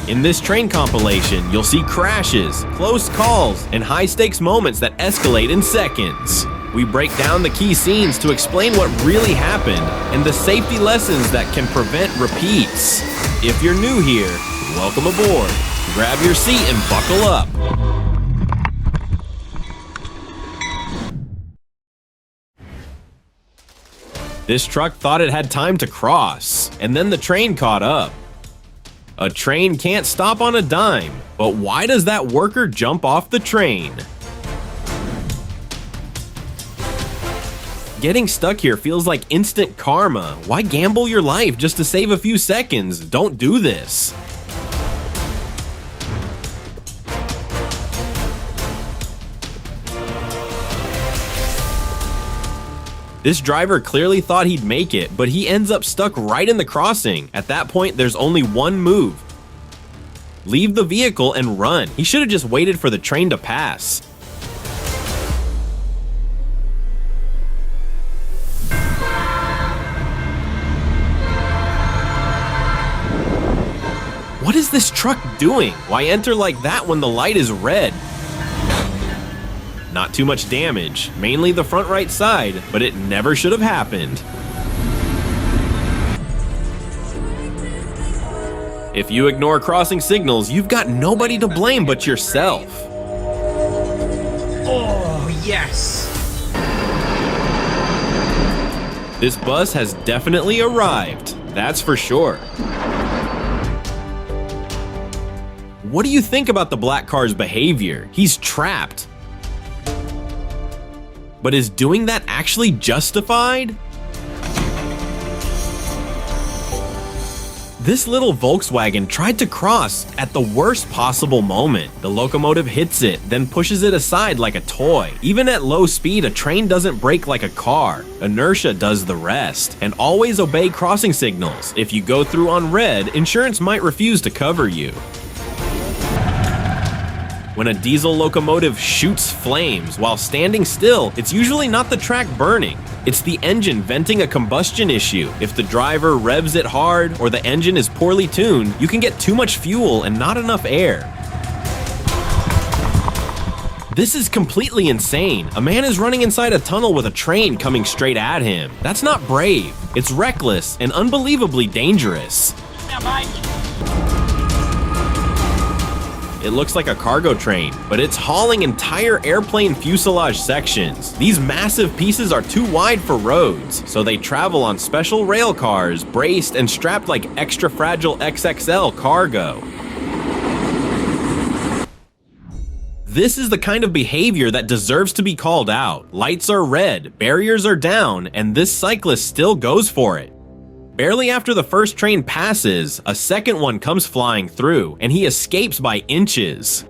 In this train compilation, you'll see crashes, close calls, and high-stakes moments that escalate in seconds. We break down the key scenes to explain what really happened and the safety lessons that can prevent repeats. If you're new here, welcome aboard. Grab your seat and buckle up. This truck thought it had time to cross, and then the train caught up. A train can't stop on a dime, but why does that worker jump off the train? Getting stuck here feels like instant karma. Why gamble your life just to save a few seconds? Don't do this. This driver clearly thought he'd make it, but he ends up stuck right in the crossing. At that point, there's only one move. Leave the vehicle and run. He should have just waited for the train to pass. What is this truck doing? Why enter like that when the light is red? Not too much damage, mainly the front right side, but it never should have happened. If you ignore crossing signals, you've got nobody to blame but yourself. Oh, yes! This bus has definitely arrived, that's for sure. What do you think about the black car's behavior? He's trapped. But is doing that actually justified? This little Volkswagen tried to cross at the worst possible moment. The locomotive hits it, then pushes it aside like a toy. Even at low speed, a train doesn't brake like a car. Inertia does the rest. And always obey crossing signals. If you go through on red, insurance might refuse to cover you. When a diesel locomotive shoots flames while standing still, it's usually not the track burning. It's the engine venting a combustion issue. If the driver revs it hard or the engine is poorly tuned, you can get too much fuel and not enough air. This is completely insane. A man is running inside a tunnel with a train coming straight at him. That's not brave. It's reckless and unbelievably dangerous. It looks like a cargo train, but it's hauling entire airplane fuselage sections. These massive pieces are too wide for roads, so they travel on special rail cars, braced and strapped like extra fragile XXL cargo. This is the kind of behavior that deserves to be called out. Lights are red, barriers are down, and this cyclist still goes for it. Barely after the first train passes, a second one comes flying through, and he escapes by inches.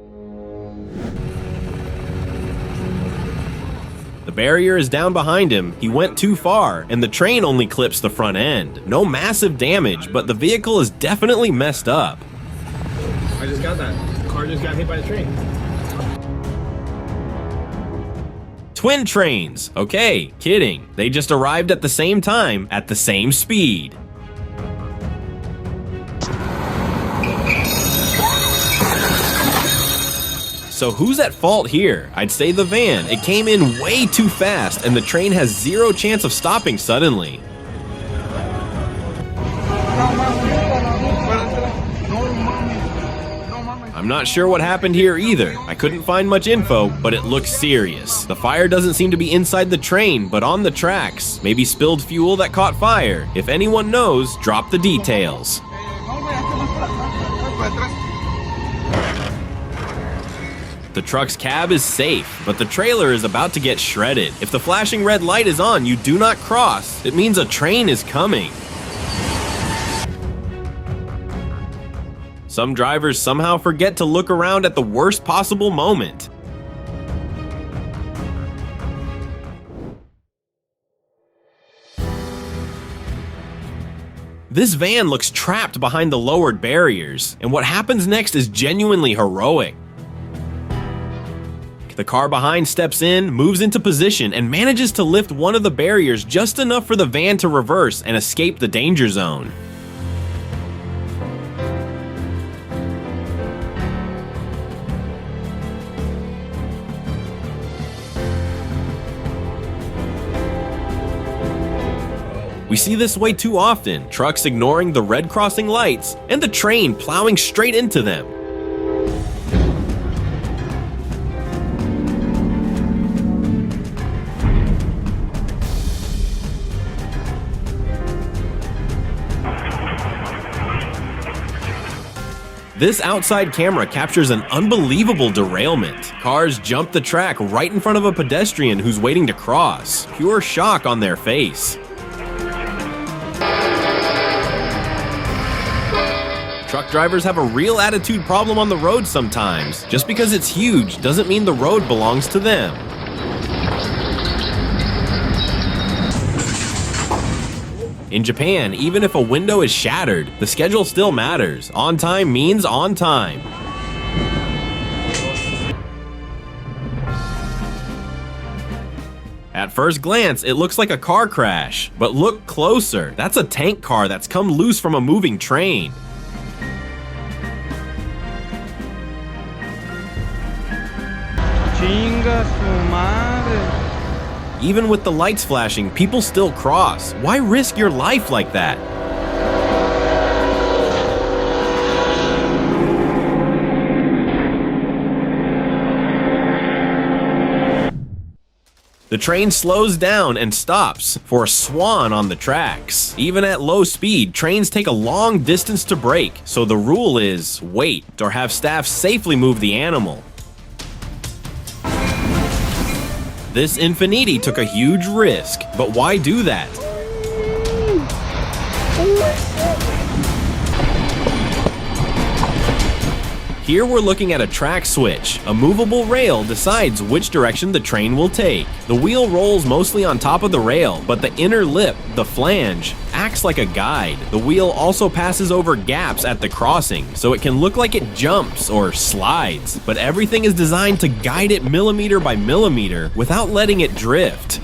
The barrier is down behind him, he went too far, and the train only clips the front end. No massive damage, but the vehicle is definitely messed up. I just got that. The car just got hit by the train. Twin trains. Okay, kidding. They just arrived at the same time, at the same speed. So who's at fault here? I'd say the van. It came in way too fast, and the train has zero chance of stopping suddenly. I'm not sure what happened here either. I couldn't find much info, but it looks serious. The fire doesn't seem to be inside the train, but on the tracks. Maybe spilled fuel that caught fire. If anyone knows, drop the details. The truck's cab is safe, but the trailer is about to get shredded. If the flashing red light is on, you do not cross. It means a train is coming. Some drivers somehow forget to look around at the worst possible moment. This van looks trapped behind the lowered barriers, and what happens next is genuinely heroic. The car behind steps in, moves into position, and manages to lift one of the barriers just enough for the van to reverse and escape the danger zone. We see this way too often, trucks ignoring the red crossing lights and the train plowing straight into them. This outside camera captures an unbelievable derailment. Cars jump the track right in front of a pedestrian who's waiting to cross. Pure shock on their face. Truck drivers have a real attitude problem on the road sometimes. Just because it's huge doesn't mean the road belongs to them. In Japan, even if a window is shattered, the schedule still matters. On time means on time. At first glance, it looks like a car crash, but look closer. That's a tank car that's come loose from a moving train. Chinga su madre. Even with the lights flashing, people still cross. Why risk your life like that? The train slows down and stops for a swan on the tracks. Even at low speed, trains take a long distance to brake, so the rule is wait or have staff safely move the animal. This Infiniti took a huge risk, but why do that? Here we're looking at a track switch. A movable rail decides which direction the train will take. The wheel rolls mostly on top of the rail, but the inner lip, the flange, acts like a guide. The wheel also passes over gaps at the crossing, so it can look like it jumps or slides, but everything is designed to guide it millimeter by millimeter without letting it drift.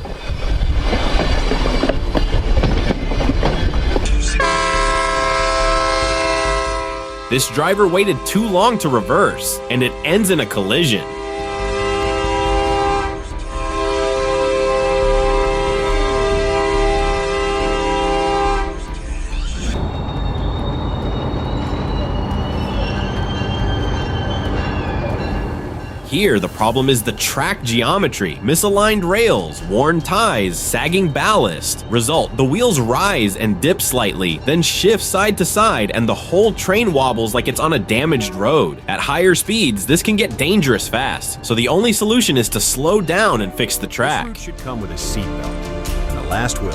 This driver waited too long to reverse, and it ends in a collision. Here, the problem is the track geometry, misaligned rails, worn ties, sagging ballast. Result, the wheels rise and dip slightly, then shift side to side, and the whole train wobbles like it's on a damaged road. At higher speeds, this can get dangerous fast, so the only solution is to slow down and fix the track. This should come with a seatbelt and a last will.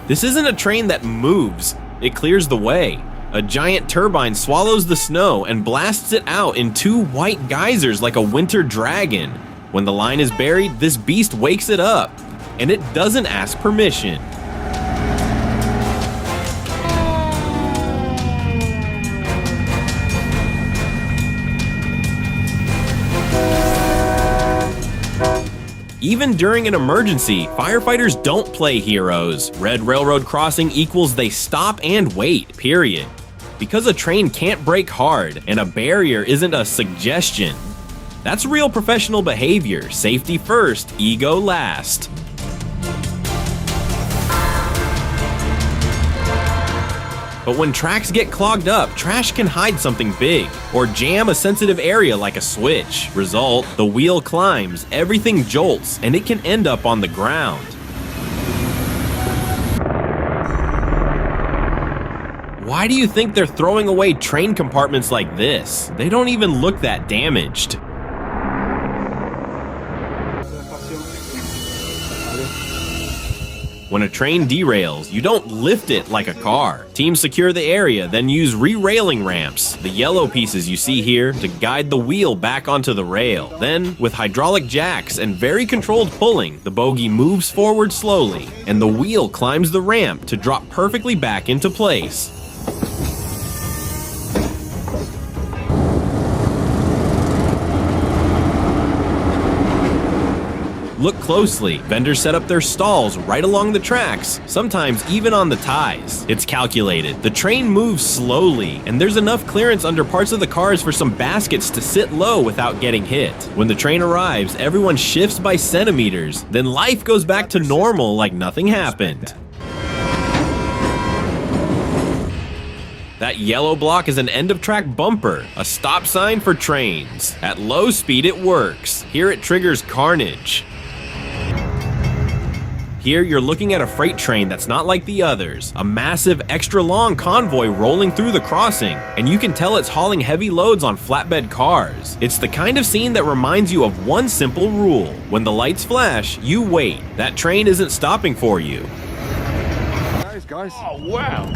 This isn't a train that moves, it clears the way. A giant turbine swallows the snow and blasts it out in two white geysers like a winter dragon. When the line is buried, this beast wakes it up, and it doesn't ask permission. Even during an emergency, firefighters don't play heroes. Red railroad crossing equals they stop and wait, period. Because a train can't brake hard and a barrier isn't a suggestion. That's real professional behavior. Safety first, ego last. But when tracks get clogged up, trash can hide something big, or jam a sensitive area like a switch. Result, the wheel climbs, everything jolts, and it can end up on the ground. Why do you think they're throwing away train compartments like this? They don't even look that damaged. When a train derails, you don't lift it like a car. Teams secure the area, then use re-railing ramps, the yellow pieces you see here, to guide the wheel back onto the rail. Then, with hydraulic jacks and very controlled pulling, the bogie moves forward slowly, and the wheel climbs the ramp to drop perfectly back into place. Look closely. Vendors set up their stalls right along the tracks, sometimes even on the ties. It's calculated. The train moves slowly, and there's enough clearance under parts of the cars for some baskets to sit low without getting hit. When the train arrives, everyone shifts by centimeters. Then life goes back to normal like nothing happened. That yellow block is an end-of-track bumper, a stop sign for trains. At low speed, it works. Here it triggers carnage. Here you're looking at a freight train that's not like the others, a massive, extra-long convoy rolling through the crossing, and you can tell it's hauling heavy loads on flatbed cars. It's the kind of scene that reminds you of one simple rule. When the lights flash, you wait. That train isn't stopping for you. Guys. Oh, wow.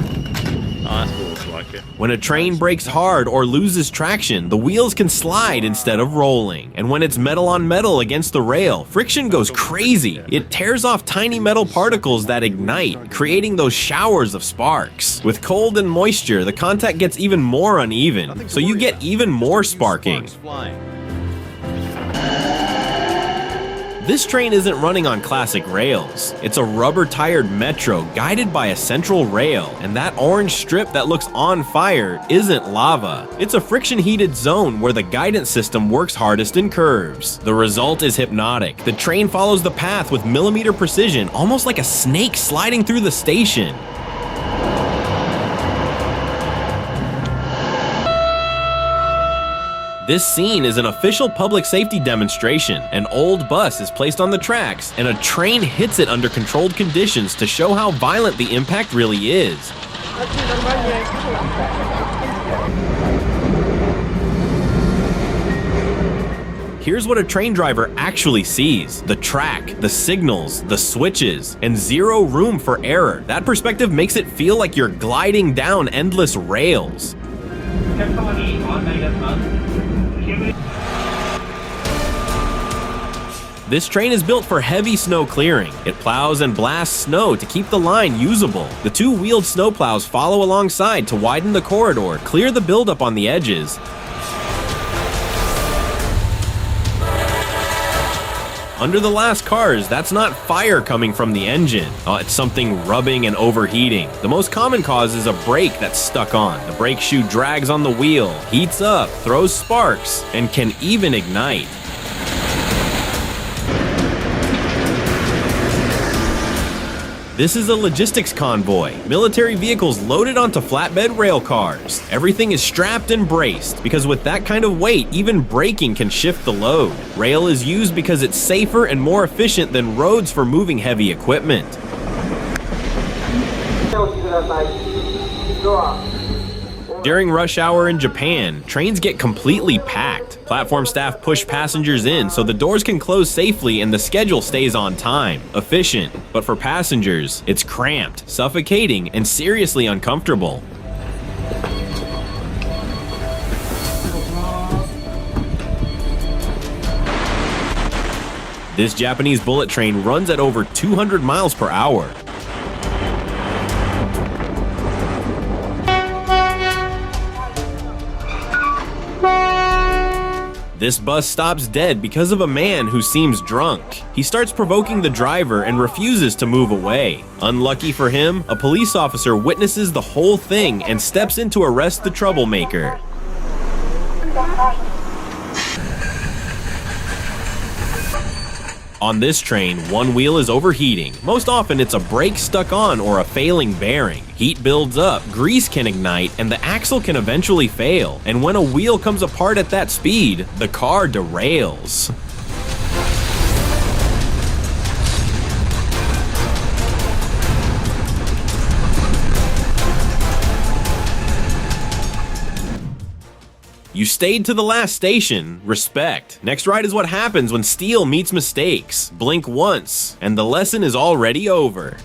Oh, that's cool. I like it. When a train brakes hard or loses traction, the wheels can slide instead of rolling. And when it's metal on metal against the rail, friction goes crazy. It tears off tiny metal particles that ignite, creating those showers of sparks. With cold and moisture, the contact gets even more uneven, so you get even more sparking. This train isn't running on classic rails. It's a rubber-tired metro guided by a central rail, and that orange strip that looks on fire isn't lava. It's a friction-heated zone where the guidance system works hardest in curves. The result is hypnotic. The train follows the path with millimeter precision, almost like a snake sliding through the station. This scene is an official public safety demonstration. An old bus is placed on the tracks, and a train hits it under controlled conditions to show how violent the impact really is. Here's what a train driver actually sees: the track, the signals, the switches, and zero room for error. That perspective makes it feel like you're gliding down endless rails. This train is built for heavy snow clearing. It plows and blasts snow to keep the line usable. The two-wheeled snowplows follow alongside to widen the corridor, clear the buildup on the edges. Under the last cars, that's not fire coming from the engine. It's something rubbing and overheating. The most common cause is a brake that's stuck on. The brake shoe drags on the wheel, heats up, throws sparks, and can even ignite. This is a logistics convoy. Military vehicles loaded onto flatbed rail cars. Everything is strapped and braced, because with that kind of weight, even braking can shift the load. Rail is used because it's safer and more efficient than roads for moving heavy equipment. During rush hour in Japan, trains get completely packed. Platform staff push passengers in so the doors can close safely and the schedule stays on time. Efficient, but for passengers, it's cramped, suffocating, and seriously uncomfortable. This Japanese bullet train runs at over 200 miles per hour. This bus stops dead because of a man who seems drunk. He starts provoking the driver and refuses to move away. Unlucky for him, a police officer witnesses the whole thing and steps in to arrest the troublemaker. On this train, one wheel is overheating. Most often it's a brake stuck on or a failing bearing. Heat builds up, grease can ignite, and the axle can eventually fail. And when a wheel comes apart at that speed, the car derails. You stayed to the last station. Respect. Next ride is what happens when steel meets mistakes. Blink once, and the lesson is already over.